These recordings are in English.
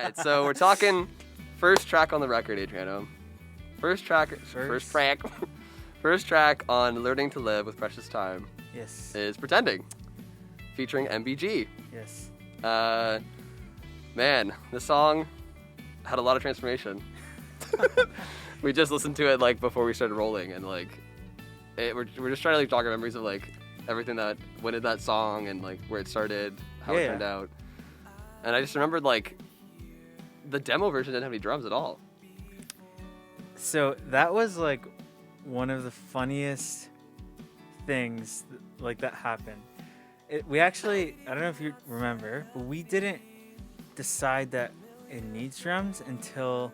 right, so we're talking first track on the record, Adriano. First track on Learning to Live with Precious Time. Yes. Is Pretending, featuring MBG. Yes. Man, this song had a lot of transformation. We just listened to it like before we started rolling, and like we're just trying to like jog our memories of like everything that went in that song and like where it started, how it turned out. And I just remembered like the demo version didn't have any drums at all. So that was like one of the funniest things like that happened. We actually, I don't know if you remember, but we didn't decide that it needs drums until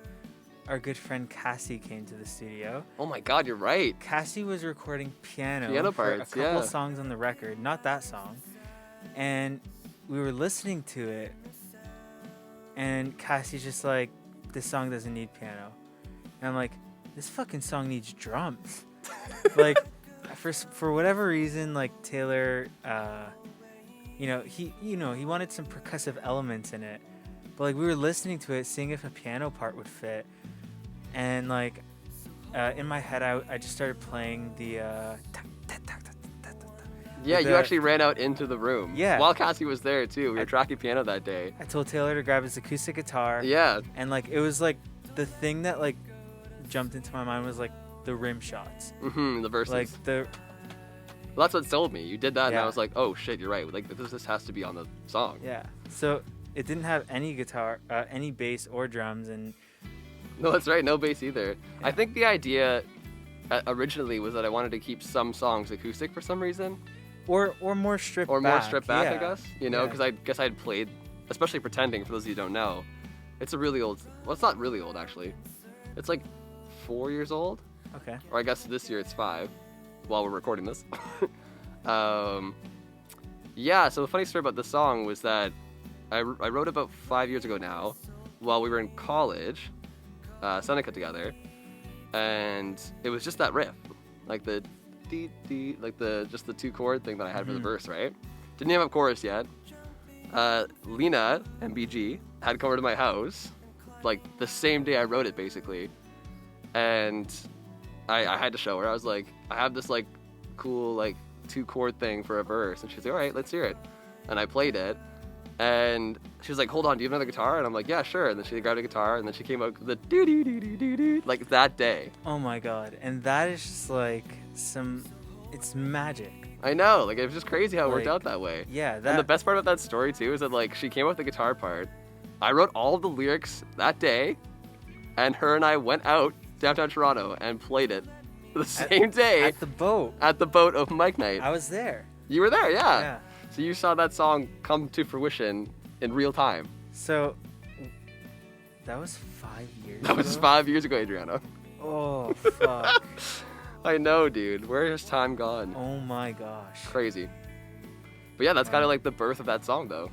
our good friend Cassie came to the studio. Oh my God, you're right. Cassie was recording piano parts, for a couple songs on the record, not that song. And we were listening to it, and Cassie's just like, this song doesn't need piano. And I'm like, this fucking song needs drums. Like, for whatever reason, like Taylor, he wanted some percussive elements in it. But like we were listening to it, seeing if a piano part would fit. And like in my head, I just started playing the yeah, you actually ran out into the room. Yeah. While Cassie was there too. We were tracking piano that day. I told Taylor to grab his acoustic guitar. Yeah. And like it was like the thing that like jumped into my mind was like the rim shots. The verses. Like well, that's what sold me. You did that, and I was like, oh shit, you're right. Like this has to be on the song. Yeah. So it didn't have any guitar, any bass or drums, and no, that's right. No bass either. Yeah. I think the idea originally was that I wanted to keep some songs acoustic for some reason. Or more stripped back. Or more stripped back, yeah. I guess. You know, because I guess I'd played, especially Pretending, for those of you who don't know. It's a really old, well, it's not really old, actually. It's like 4 years old. Okay. Or I guess this year it's 5, while we're recording this. Yeah, so the funny story about this song was that I wrote about 5 years ago now, while we were in college, Seneca together, and it was just that riff, like the dee, like just the 2-chord thing that I had for the verse, right? Didn't even have a chorus yet. Lena, MBG, had come over to my house, like the same day I wrote it, basically, and I had to show her. I was like, I have this like cool like 2-chord thing for a verse, and she's like, all right, let's hear it. And I played it, and she was like, hold on, do you have another guitar? And I'm like, yeah, sure. And then she grabbed a guitar, and then she came out with the do like that day. Oh my God. And that is just like it's magic. I know, like it was just crazy how it worked out that way. Yeah. And the best part about that story too is that like she came up with the guitar part. I wrote all of the lyrics that day, and her and I went out downtown Toronto and played it the same day. At the boat. At the boat open mic night. I was there. You were there, yeah. Yeah. So you saw that song come to fruition in real time. So that was 5 years ago? That was 5 years ago, Adriano. Oh, fuck. I know, dude. Where has time gone? Oh my gosh. Crazy. But yeah, that's kind of like the birth of that song, though.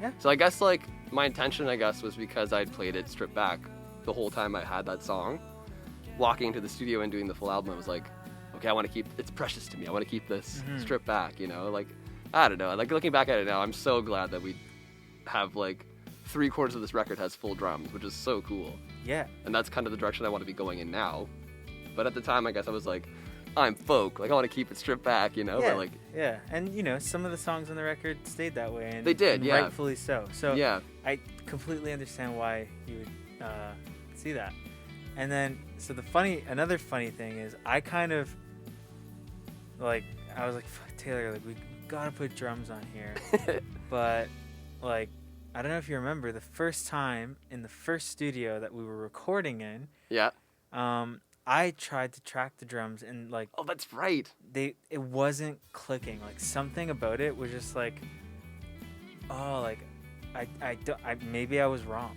Yeah. So I guess like my intention, was because I'd played it stripped back the whole time I had that song. Walking into the studio and doing the full album, I was like, okay, I want to keep, it's precious to me. I want to keep this stripped back, you know? Like, I don't know. Like looking back at it now, I'm so glad that we have like 3/4 of this record has full drums, which is so cool. Yeah. And that's kind of the direction I want to be going in now. But at the time, I guess I was like, I'm folk. Like I want to keep it stripped back, you know? Yeah. But like, yeah. And you know, some of the songs on the record stayed that way. And they did, and yeah. Rightfully so. So yeah. I completely understand why you would see that. And then, so another funny thing is, I kind of like, I was like, fuck Taylor, like we gotta put drums on here. But like, I don't know if you remember the first time in the first studio that we were recording in. Yeah. I tried to track the drums and like. Oh, that's right. It wasn't clicking. Like something about it was just like, oh, like, maybe I was wrong.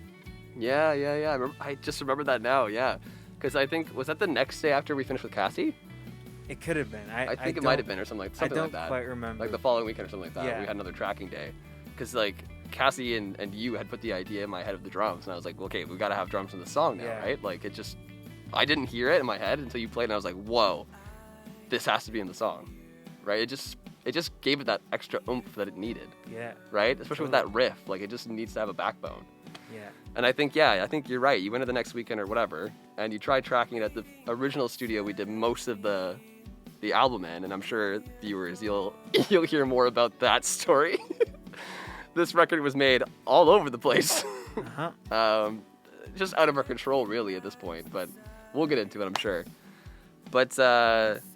Yeah. I just remember that now, yeah. Because I think, was that the next day after we finished with Cassie? It could have been. I think it might have been or something like that. I don't quite remember. Like the following weekend or something like that. Yeah. We had another tracking day. Because like Cassie and you had put the idea in my head of the drums. And I was like, okay, we got to have drums in the song now, right? Like it just, I didn't hear it in my head until you played. And I was like, whoa, this has to be in the song, right? It just gave it that extra oomph that it needed. Yeah. Right? Especially with that riff. Like it just needs to have a backbone. Yeah. And I think you're right. You went to the next weekend or whatever, and you tried tracking it at the original studio we did most of the album in, and I'm sure viewers, you'll hear more about that story. This record was made all over the place. Uh-huh. Just out of our control, really, at this point, but we'll get into it, I'm sure. But,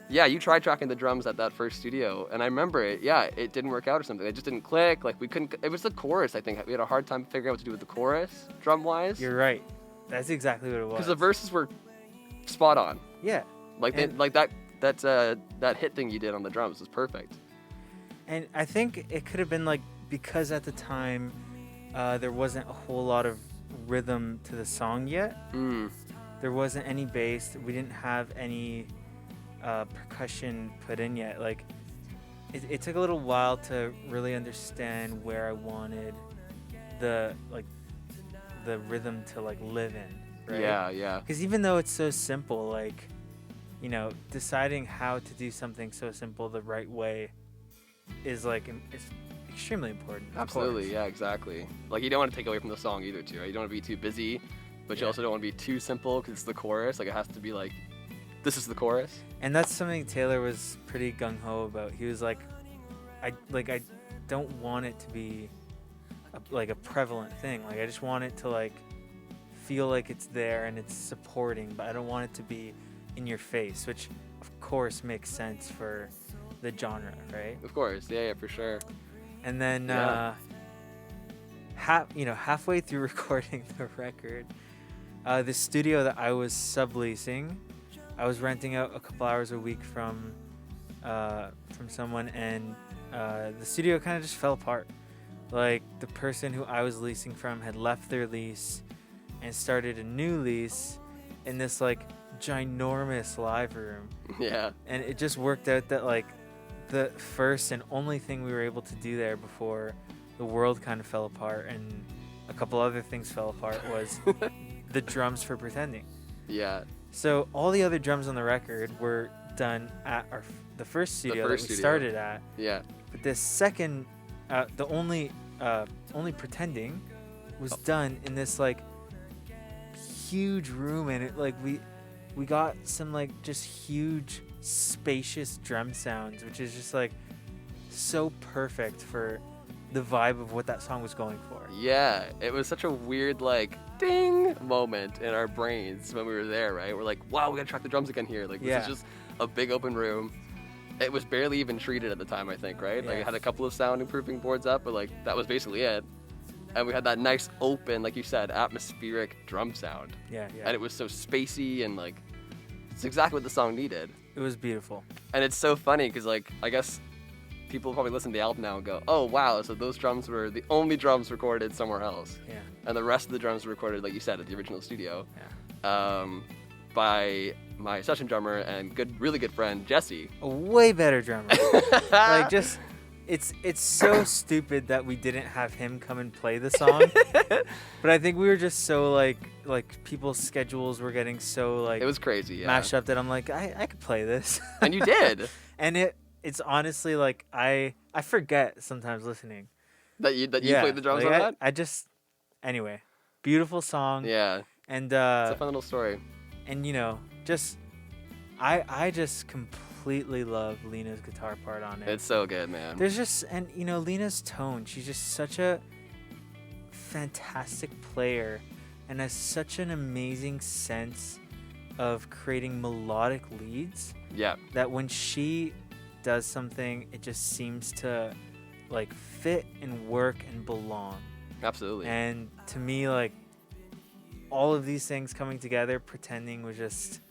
yeah, you tried tracking the drums at that first studio, and I remember it didn't work out or something. It just didn't click. Like, we couldn't, it was the chorus, I think. We had a hard time figuring out what to do with the chorus, drum-wise. You're right. That's exactly what it was. Because the verses were spot on. Yeah. Like, that hit thing you did on the drums was perfect. And I think it could have been, like, because at the time, there wasn't a whole lot of rhythm to the song yet. There wasn't any bass. We didn't have any percussion put in yet. Like, it took a little while to really understand where I wanted the rhythm to, like, live in, right? Yeah. Because even though it's so simple, like, you know, deciding how to do something so simple the right way is, like, it's extremely important. Absolutely, yeah, exactly. Like, you don't want to take away from the song either, too, right? You don't want to be too busy, but you also don't want to be too simple because it's the chorus. Like, it has to be like, this is the chorus. And that's something Taylor was pretty gung-ho about. He was like, I don't want it to be a prevalent thing. Like, I just want it to, like, feel like it's there and it's supporting, but I don't want it to be in your face, which of course makes sense for the genre, right? Of course, yeah, for sure. And then halfway through recording the record, the studio that I was subleasing, I was renting out a couple hours a week from someone, and the studio kind of just fell apart. Like, the person who I was leasing from had left their lease and started a new lease in this, like, ginormous live room. Yeah. And it just worked out that, like, the first and only thing we were able to do there before the world kind of fell apart and a couple other things fell apart was the drums for Pretending. Yeah. So all the other drums on the record were done at the first studio that we started at. Yeah. But this second, the only Pretending was done in this, like, huge room, and it, like, we got some, like, just huge spacious drum sounds, which is just, like, so perfect for the vibe of what that song was going for. Yeah, it was such a weird, like, ding moment in our brains when we were there, right? We're like, wow, we gotta track the drums again here. Like, this is just a big open room. It was barely even treated at the time, I think, right? Like, it had a couple of sound improving boards up, but, like, that was basically it. And we had that nice open, like you said, atmospheric drum sound. Yeah. And it was so spacey and, like, it's exactly what the song needed. It was beautiful. And it's so funny because, like, I guess people probably listen to the album now and go, oh, wow, so those drums were the only drums recorded somewhere else. Yeah. And the rest of the drums were recorded, like you said, at the original studio. Yeah. By my session drummer and really good friend, Jesse. A way better drummer. Like, just, it's so stupid that we didn't have him come and play the song. But I think we were just so, like people's schedules were getting so, like, it was crazy, yeah. Mashed up that I'm like, I could play this. And you did. And it's honestly, like, I forget sometimes listening that you played the drums like, on that. I just, anyway, beautiful song. Yeah. And it's a fun little story. And, you know, just I just completely love Lena's guitar part on it. It's so good, man. There's just, and, you know, Lena's tone, she's just such a fantastic player and has such an amazing sense of creating melodic leads. Yeah. That when she does something, it just seems to, like, fit and work and belong. Absolutely. And to me, like, all of these things coming together, Pretending was just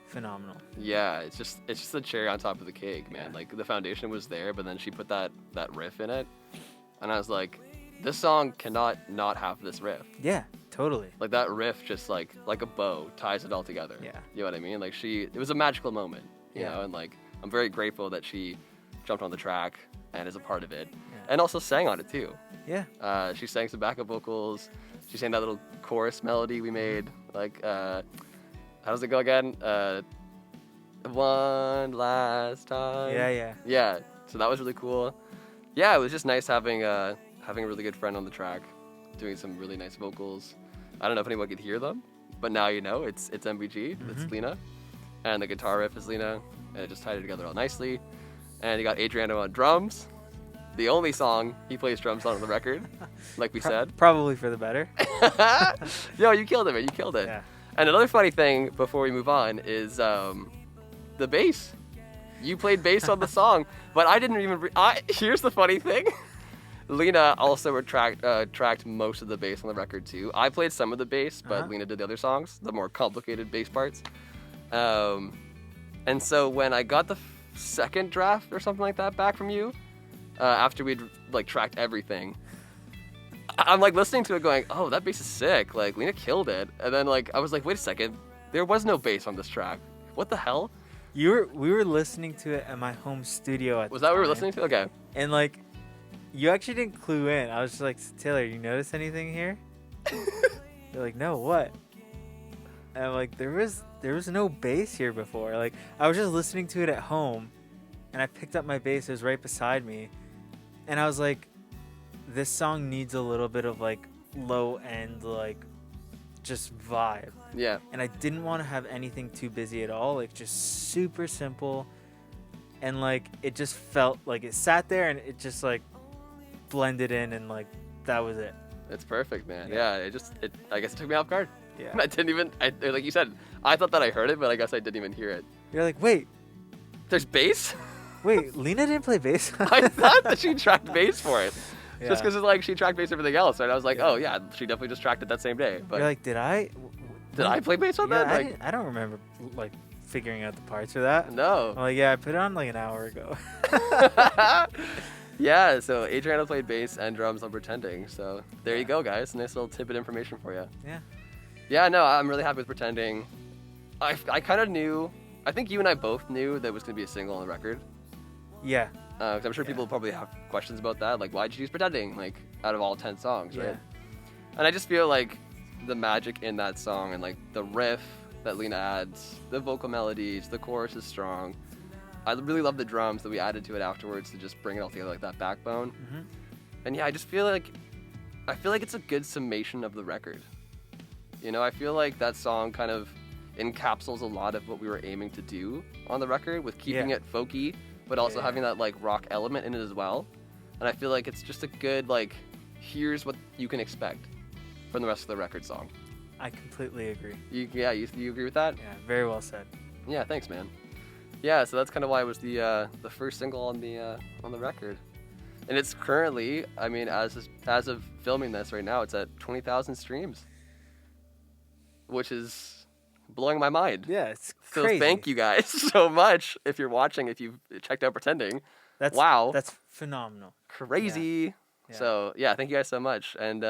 phenomenal. Yeah, it's just the cherry on top of the cake, man. Like, the foundation was there, but then she put that riff in it, and I was like, this song cannot not have this riff. Yeah, totally. Like, that riff just like a bow ties it all together. Yeah. You know what I mean? Like, it was a magical moment, you know, and, like, I'm very grateful that she jumped on the track and is a part of it, and also sang on it too. Yeah. She sang some backup vocals. She sang that little chorus melody we made. Like, how does it go again? One last time. Yeah. Yeah. So that was really cool. Yeah, it was just nice having a really good friend on the track. doing some really nice vocals. I don't know if anyone could hear them, but now you know. It's MBG. It's Lena, and the guitar riff is Lena, and it just tied it together all nicely. And you got Adriano on drums. The only song he plays drums on the record, like we said. Probably for the better. Yo, you killed it, man. You killed it. Yeah. And another funny thing before we move on is the bass. You played bass on the song, but I didn't even. Here's the funny thing. Lena also tracked most of the bass on the record too. I played some of the bass, but Lena did the other songs, the more complicated bass parts. And so when I got the second draft or something like that back from you, after we'd like tracked everything, I'm like listening to it going, oh, that bass is sick. Like Lena killed it. And then like I was like, wait a second, there was no bass on this track. What the hell? We were listening to it at my home studio at Was the that what time. we were listening to? Okay. And like, you actually didn't clue in. I was just like, Taylor, you notice anything here? You're like, no, what? And I'm like, there was no bass here before. Like, I was just listening to it at home, and I picked up my bass. It was right beside me, and I was like, this song needs a little bit of like low end, like just vibe. Yeah. And I didn't want to have anything too busy at all. Like, just super simple, and like it just felt like it sat there and it just like blended in, and like that was it. It's perfect, man. Yeah. I guess it took me off guard. Yeah. I didn't even, like you said, I thought that I heard it, but I guess I didn't even hear it. You're like, wait, There's bass? Lena didn't play bass? I thought that she tracked bass for it. Yeah. Just because it's like she tracked bass for everything else, and I was like, oh yeah, she definitely just tracked it that same day. But You're like, did I play bass on yeah, that? I don't remember like figuring out the parts for that. No. I'm like, yeah, I put it on like an hour ago. Yeah, so Adriano played bass and drums on Pretending. So there you go, guys. Nice little tidbit information for you. Yeah. Yeah, no, I'm really happy with Pretending. I kind of knew, I think you and I both knew that it was going to be a single on the record. Yeah. 'Cause I'm sure people probably have questions about that. Like, why'd you choose Pretending? Like, out of all 10 songs, right? And I just feel like the magic in that song and like the riff that Lena adds, the vocal melodies, the chorus is strong. I really love the drums that we added to it afterwards to just bring it all together, like that backbone. Mm-hmm. And yeah, I feel like it's a good summation of the record. You know, I feel like that song kind of encapsulates a lot of what we were aiming to do on the record with keeping it folky, but also having that like rock element in it as well. And I feel like it's just a good like, here's what you can expect from the rest of the record song. I completely agree. You agree with that? Yeah, very well said. Yeah, thanks, man. Yeah, so that's kind of why it was the first single on the record, and it's currently, I mean, as of filming this right now, it's at 20,000 streams, which is blowing my mind. Yeah, it's So crazy. thank you guys so much if you're watching, if you've checked out Pretending. Wow, that's phenomenal. Crazy. Yeah. So yeah, thank you guys so much. And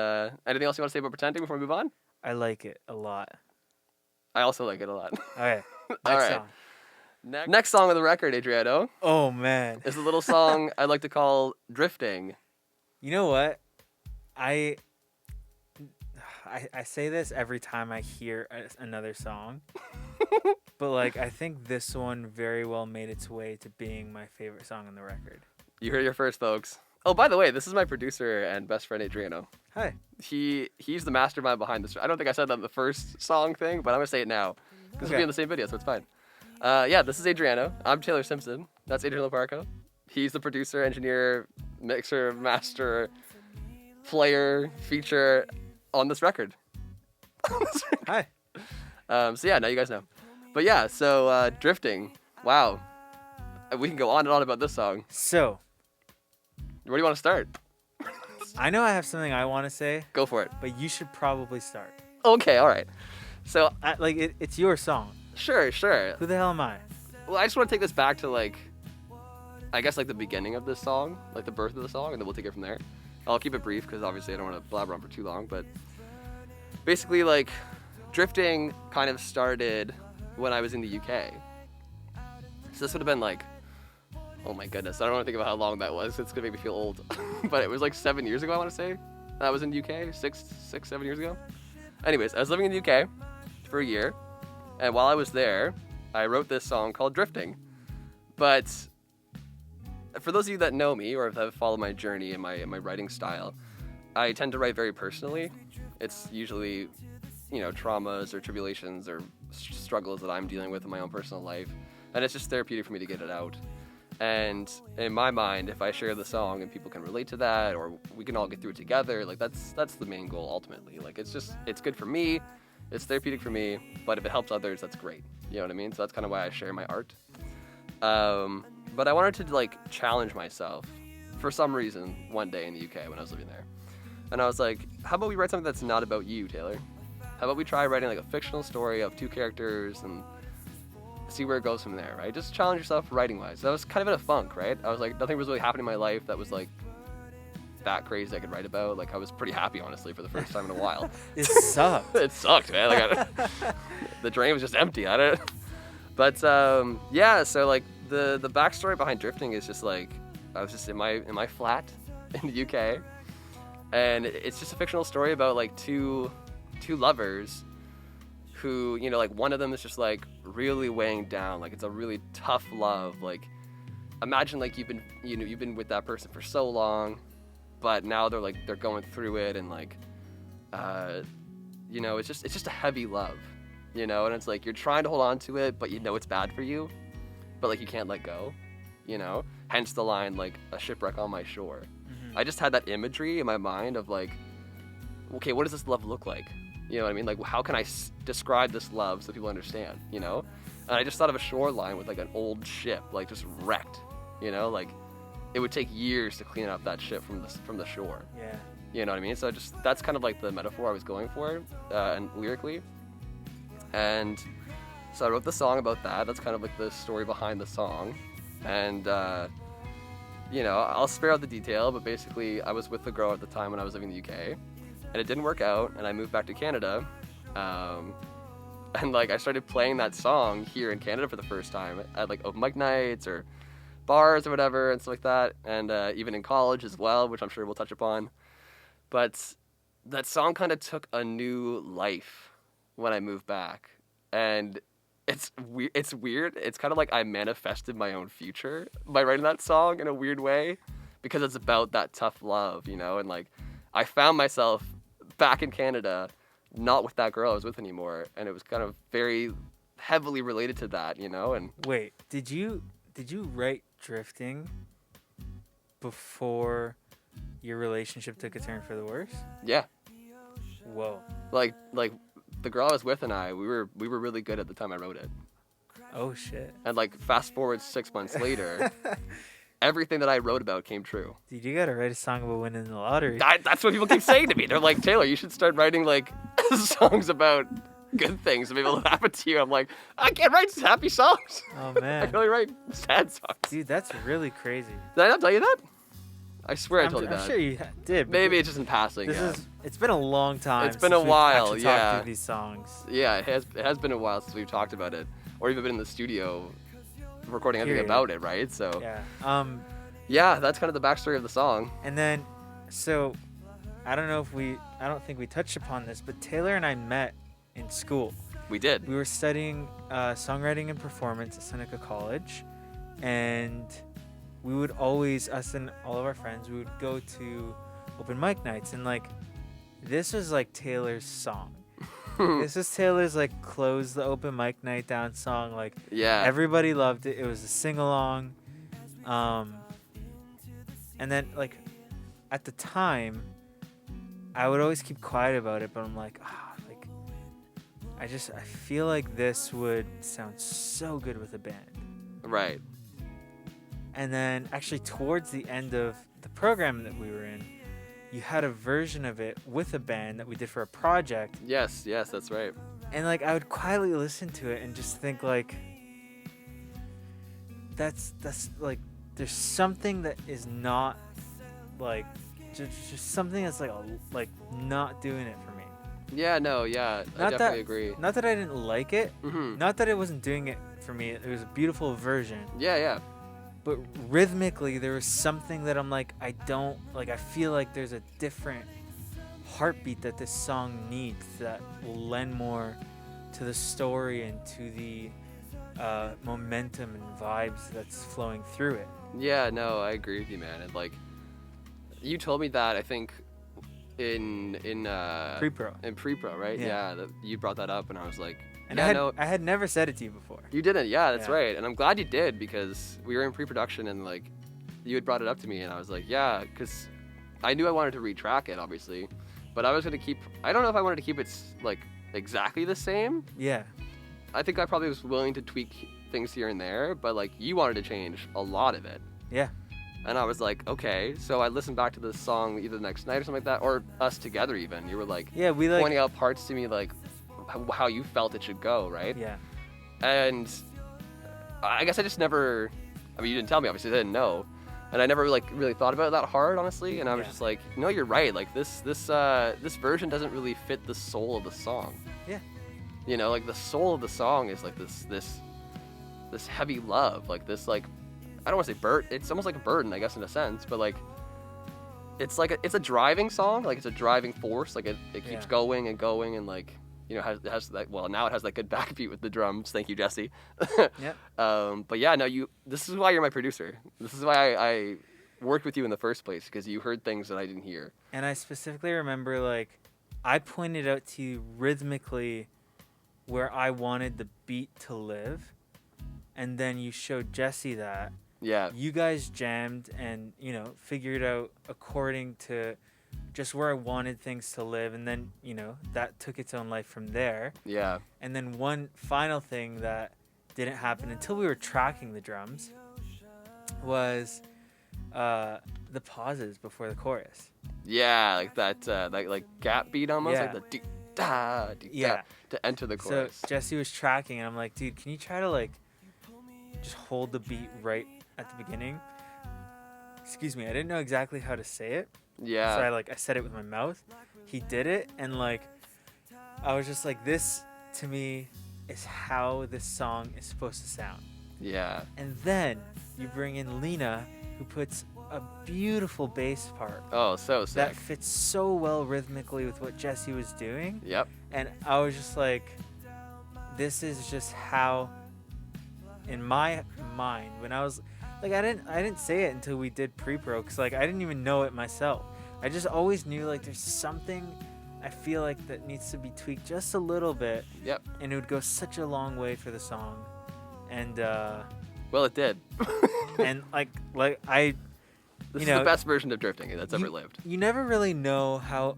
anything else you want to say about Pretending before we move on? I like it a lot. I also like it a lot. Okay. All right. Song. Next song on the record, Adriano, Oh man. is a little song I'd like to call Drifting. You know what? I say this every time I hear another song, but like I think this one very well made its way to being my favorite song on the record. You heard it here first, folks. Oh, by the way, this is my producer and best friend, Adriano. Hi. He's the mastermind behind this. I don't think I said that in the first song thing, but I'm gonna say it now because we'll be in the same video, so it's fine. Yeah, this is Adriano. I'm Taylor Simpson. That's Adriano Loparco. He's the producer, engineer, mixer, master, player, feature on this record. Hi. So yeah, now you guys know. But yeah, so Drifting. Wow. We can go on and on about this song. So, Where do you want to start? I know I have something I want to say, Go for it. but you should probably start. Okay, all right. So It's your song. sure. Who the hell am I? Well, I just want to take this back to like, I guess like the beginning of this song, like the birth of the song, and then we'll take it from there. I'll keep it brief because obviously I don't want to blabber on for too long, but basically like Drifting kind of started when I was in the UK. So this would have been like, oh my goodness, I don't want to think about how long that was. It's gonna make me feel old, but it was like 7 years ago, I want to say. I was in the UK, 7 years ago. Anyways, I was living in the UK for a year, and while I was there, I wrote this song called Drifting. But for those of you that know me or have followed my journey and my writing style, I tend to write very personally. It's usually, traumas or tribulations or struggles that I'm dealing with in my own personal life. And it's just therapeutic for me to get it out. And in my mind, if I share the song and people can relate to that, or we can all get through it together, like that's the main goal ultimately. Like it's good for me, it's therapeutic for me, but if it helps others, that's great. You know what I mean? So that's kind of why I share my art. But I wanted to like challenge myself for some reason one day in the UK when I was living there. And I was like, how about we write something that's not about you, Taylor? How about we try writing like a fictional story of 2 characters and see where it goes from there, right? Just challenge yourself writing-wise. So I was kind of in a funk, right? I was like, nothing was really happening in my life that was like that crazy I could write about. Like I was pretty happy, honestly, for the first time in a while. It sucked. It sucked, man. Like the drain was just empty on it. But yeah, so like the backstory behind Drifting is just like I was just in my flat in the UK, and it's just a fictional story about like two lovers who, like one of them is just like really weighing down, like it's a really tough love. Like imagine like you've been with that person for so long, but now they're going through it, and like it's just a heavy love, and it's like you're trying to hold on to it, but it's bad for you, but like you can't let go, hence the line like a shipwreck on my shore. Mm-hmm. I just had that imagery in my mind of like, okay, what does this love look like? You know what I mean? Like, how can I describe this love so people understand, And I just thought of a shoreline with, like, an old ship, like, just wrecked, Like, it would take years to clean up that ship from the shore. Yeah. You know what I mean? So that's kind of, like, the metaphor I was going for, and lyrically. And so I wrote the song about that. That's kind of, like, the story behind the song. And, I'll spare out the detail, but basically I was with the girl at the time when I was living in the UK. And it didn't work out, and I moved back to Canada, and like I started playing that song here in Canada for the first time at like open mic nights or bars or whatever and stuff like that, and even in college as well, which I'm sure we'll touch upon. But that song kind of took a new life when I moved back, and it's weird. It's kind of like I manifested my own future by writing that song in a weird way, because it's about that tough love, and like I found myself back in Canada, not with that girl I was with anymore, and it was kind of very heavily related to that, and wait, did you write Drifting before your relationship took a turn for the worse? Yeah. Whoa. Like the girl I was with and we were really good at the time I wrote it. Oh shit. And like fast forward 6 months later, everything that I wrote about came true. Dude, you gotta write a song about winning the lottery. That's what people keep saying to me. They're like, Taylor, you should start writing like songs about good things and maybe it'll happen to you. I'm like, I can't write happy songs. Oh man. I can only write sad songs. Dude, that's really crazy. Did I not tell you that? I swear I told you that. I'm sure you did. Maybe it's just in passing. It's been a long time. It's been a while, talked through these songs. Yeah, it has been a while since we've talked about it, or even been in the studio recording anything about it, right? So yeah. Yeah, that's kind of the backstory of the song. And then, so, I don't think we touched upon this, but Taylor and I met in school. We did. We were studying songwriting and performance at Seneca College, and we would always, us and all of our friends, we would go to open mic nights, and like, this was like Taylor's song. This was Taylor's like close the open mic night down song. Like, yeah, everybody loved it. It was a sing along. And then, like, at the time, I would always keep quiet about it, but I'm like, I feel like this would sound so good with a band. Right. And then, actually, towards the end of the program that we were in, you had a version of it with a band that we did for a project. Yes, that's right. And, like, I would quietly listen to it and just think, like, that's like, there's something that is not, like, just something that's, like not doing it for me. Yeah, no, yeah, I definitely agree. Not that I didn't like it. Mm-hmm. Not that it wasn't doing it for me. It was a beautiful version. Yeah. But rhythmically, there was something that I'm like, I feel like there's a different heartbeat that this song needs that will lend more to the story and to the momentum and vibes that's flowing through it. Yeah, no, I agree with you, man. And like, you told me that, I think, Pre-pro. in pre-pro, right? Yeah. You brought that up, and I was like, And yeah, I had never said it to you before. you didn't. Yeah, that's Yeah. right. And I'm glad you did, because we were in pre-production, and like you had brought it up to me, and I was like, yeah, because I knew I wanted to retrack it, obviously, but I was gonna keep. I don't know if I wanted to keep it like exactly the same. Yeah. I think I probably was willing to tweak things here and there, but like you wanted to change a lot of it. Yeah. And I was like, okay. So I listened back to the song either the next night or something like that, or us together even. You were like, Yeah, we like. pointing out parts to me, like how you felt it should go, right? Yeah. And I guess I just never. I mean, you didn't tell me, obviously. I didn't know, and I never like really thought about it that hard, honestly. And I was Yeah. just like, no, you're right. Like this version doesn't really fit the soul of the song. Yeah. You know, like the soul of the song is like this heavy love, like this, like, I don't want to say burden. It's almost like a burden, I guess, in a sense, but like it's a driving song, like it's a driving force, like it keeps Yeah. going and going, and like, you know, it has that. Well, now it has that good backbeat with the drums. Thank you, Jesse. Yep. But yeah, no, this is why you're my producer. This is why I worked with you in the first place, because you heard things that I didn't hear. And I specifically remember, like, I pointed out to you rhythmically where I wanted the beat to live, and then you showed Jesse that. Yeah. You guys jammed and, you know, figured out according to just where I wanted things to live, and then, you know, that took its own life from there. Yeah. And then one final thing that didn't happen until we were tracking the drums was the pauses before the chorus. Yeah, like that, like gap beat almost, Yeah. like the dee-da, dee-da, Yeah. to enter the So chorus. Jesse was tracking, and I'm like, dude, can you try to, like, just hold the beat right at the beginning? Excuse me, I didn't know exactly how to say it. Yeah. So I said it with my mouth. He did it, and like I was just like, this to me is how this song is supposed to sound. Yeah. And then you bring in Lena, who puts a beautiful bass part Oh, so sick. that fits so well rhythmically with what Jesse was doing. Yep. And I was just like, this is just how, in my mind, when I was like, I didn't say it until we did pre-pro, because like I didn't even know it myself. I just always knew like there's something I feel like that needs to be tweaked just a little bit. Yep. And it would go such a long way for the song. And Well, it did. and like I, This you is know, the best version of drifting that's ever lived. You never really know how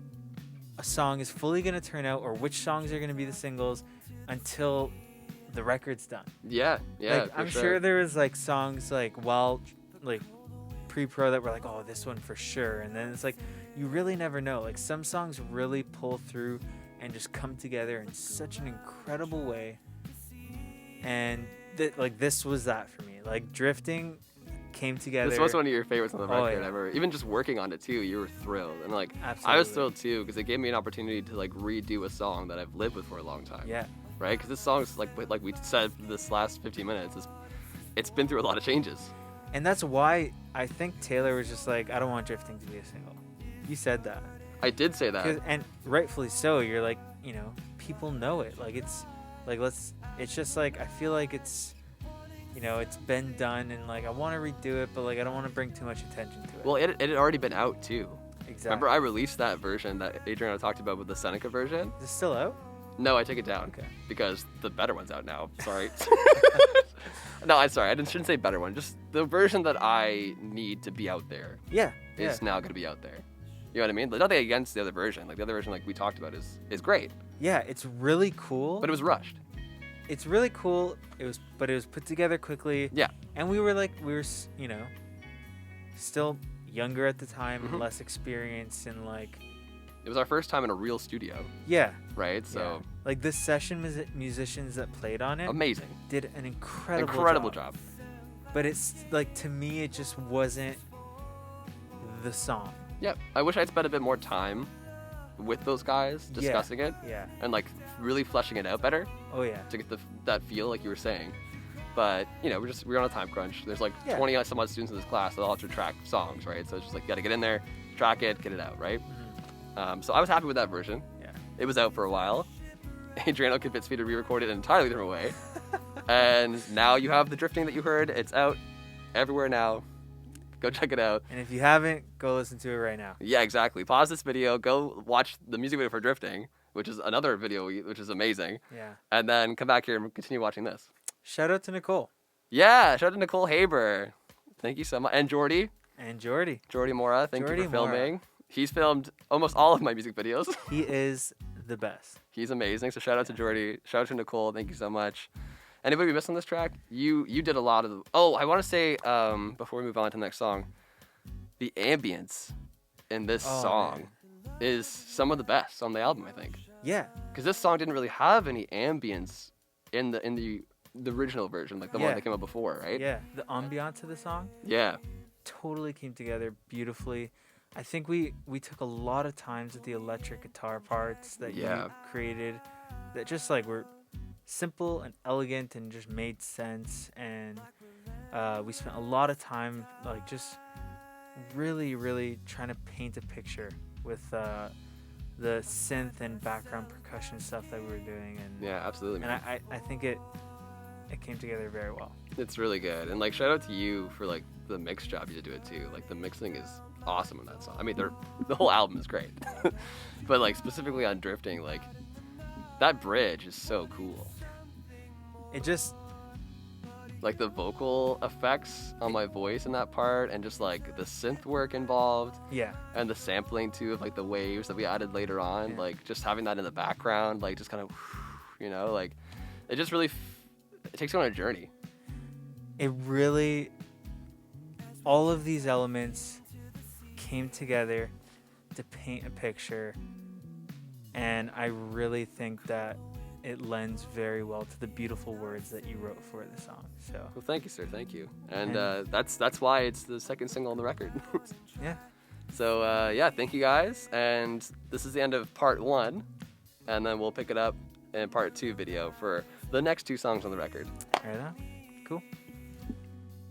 a song is fully going to turn out, or which songs are going to be the singles, until the record's done. Yeah. Yeah. Like, for I'm sure there was like songs like while like pre-pro that were like, oh, this one for sure, and then it's like you really never know. Like some songs really pull through and just come together in such an incredible way, and like this was that for me. Like drifting came together. This was one of your favorites on the Oh, record yeah. ever. Even just working on it too, you were thrilled, and like I was Absolutely. thrilled too, because it gave me an opportunity to like redo a song that I've lived with for a long time. Yeah. Right? Because this song's like we said this last 15 minutes, it's been through a lot of changes. And that's why I think Taylor was just like, I don't want drifting to be a single. You said that. I did say that. And rightfully so. You're like, you know, people know it. Like it's just like, I feel like it's, you know, it's been done, and like I want to redo it, but like I don't want to bring too much attention to it. Well, it had already been out too. Exactly. Remember, I released that version that Adriano talked about with the Seneca version? Is it still out? No, I took it down. Okay. Because the better one's out now. Sorry. No, I'm sorry. I shouldn't say better one. Just the version that I need to be out there Yeah. is now going to be out there. You know what I mean? Like, nothing against the other version. Like the other version, like we talked about, is great. Yeah, it's really cool. But it was rushed. It's really cool. It was put together quickly. Yeah. And we were, you know, still younger at the time, and Mhm. less experienced, and like, It was our first time in a real studio, yeah. right? So Yeah. Like the session musicians that played on it amazing. did an incredible Job. But it's like, to me, it just wasn't the song. Yep. I wish I'd spent a bit more time with those guys discussing it Yeah. and like really fleshing it out better Oh yeah. to get that feel like you were saying. But, you know, we're on a time crunch. There's like Yeah. 20 some odd students in this class that all have to track songs, right? So it's just like, you gotta get in there, track it, get it out, right? So I was happy with that version. Yeah. It was out for a while. Adriano convinced me to re-record it in an entirely different way. And now you have the drifting that you heard. It's out everywhere now Go check it out. And if you haven't, go listen to it right now. Yeah, exactly. Pause this video, go watch the music video for Drifting, which is another video which is amazing. Yeah. And then come back here and continue watching this. Shout out to Nicole. Yeah, shout out to Nicole Haber. Thank you so much. And Jordy. And Jordy. Jordy Mora, thank you for Mora. filming. He's filmed almost all of my music videos. He is the best. He's amazing. So shout out to Jordy. Shout out to Nicole. Thank you so much. Anybody we missed on this track? You did a lot of the... Oh, I want to say, before we move on to the next song, the ambience in this song is some of the best on the album, I think. Yeah. Because this song didn't really have any ambience in the original version, like the one that came out before, right? Yeah. The ambiance of the song Yeah. totally came together beautifully. I think we took a lot of times with the electric guitar parts that you created that just like were simple and elegant and just made sense. And we spent a lot of time like just really trying to paint a picture with the synth and background percussion stuff that we were doing. And Yeah, absolutely. And I think it came together very well. It's really good. And like shout out to you for like the mix job you did to it too. Like the mixing is awesome in that song. I mean, the whole album is great. But like specifically on Drifting, like that bridge is so cool. It just like the vocal effects on my voice in that part, and just like the synth work involved. Yeah. And the sampling too of like the waves that we added later on, Yeah. like just having that in the background, like just kind of, you know, like it just really it takes you on a journey. It really, all of these elements came together to paint a picture, and I really think that it lends very well to the beautiful words that you wrote for the song. So Well, thank you, sir. Thank you. And that's why it's the second single on the record. yeah. So yeah, thank you guys. And this is the end of part 1, and then we'll pick it up in part 2 video for the next 2 songs on the record. Right on. Cool.